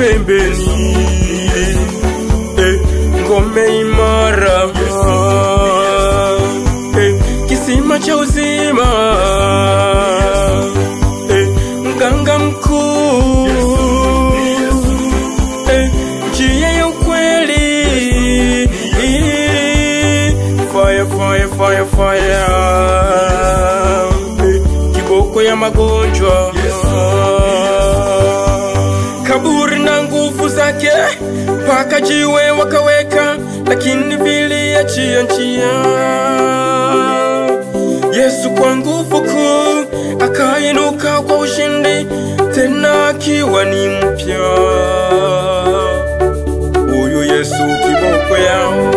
pembeni, ngome imara, kisima cha uzima, mganga mkuu, njia ya ukweli, fire fire fire fire, kiboko ya magonjwa, kaburi na nguvu zake, paka jiwe wakaweka, lakini viliachia njia. Yesu kwa nguvu kuu akainuka kwa ushindi, tena akiwa ni mpya. Huyu Yesu kiboko yao,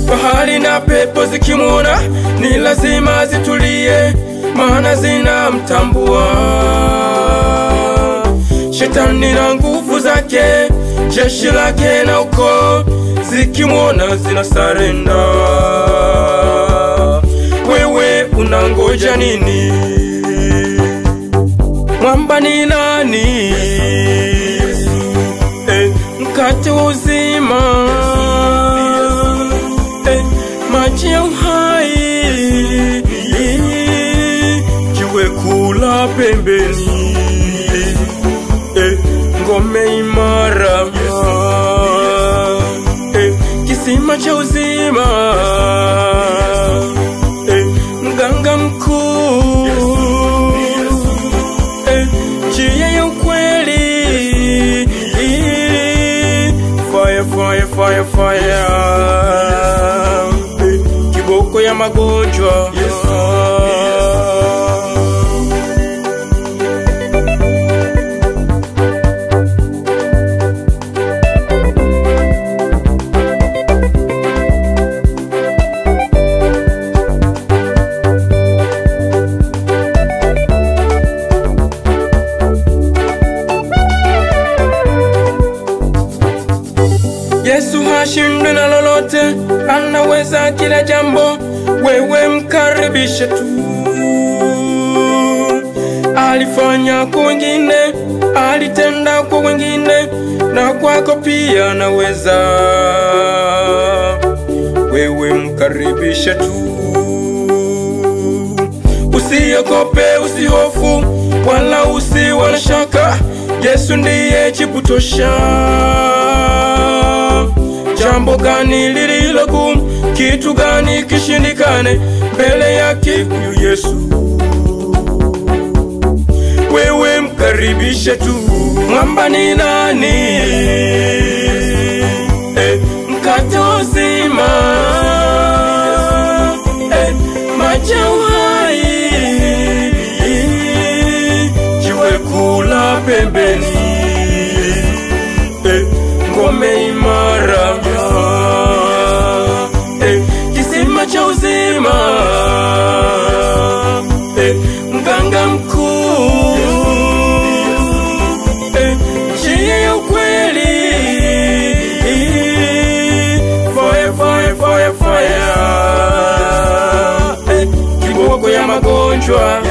bahari na pepo zikimwona ni lazima zitulie, maana zinamtambua. Shetani na nguvu zake, jeshi lake na ukoo, zikimwona zinasarenda. Wewe unangoja nini? Mwamba ni nani? Mkate wa uzima, maji ya uhai, jiwe kula pembeni, ngome imara, kisima cha uzima, mganga mkuu, njia ya ukweli, fire fire fire fire, kiboko ya magonjwa, Yesu hashindwi na lolote, anaweza kila jambo. Wewe mkaribishe tu. Alifanya kwa wengine, alitenda kwa wengine, na kwako pia anaweza. Wewe mkaribishe tu. Usiogope, usihofu, wala usiwe na shaka. Yesu ndiye jibu tosha. Jambo gani lililo gumu, kitu gani kishindikane mbele yake huyu Yesu? Wewe mkaribishe tu. Mwamba ni nani? Mkate wa uzima, maji ya uhai, jiwe kula pembeni, ngome imara, kisima cha uzima, mganga mkuu, njia ya ukweli, fire fire fire fire, kiboko ya magonjwa.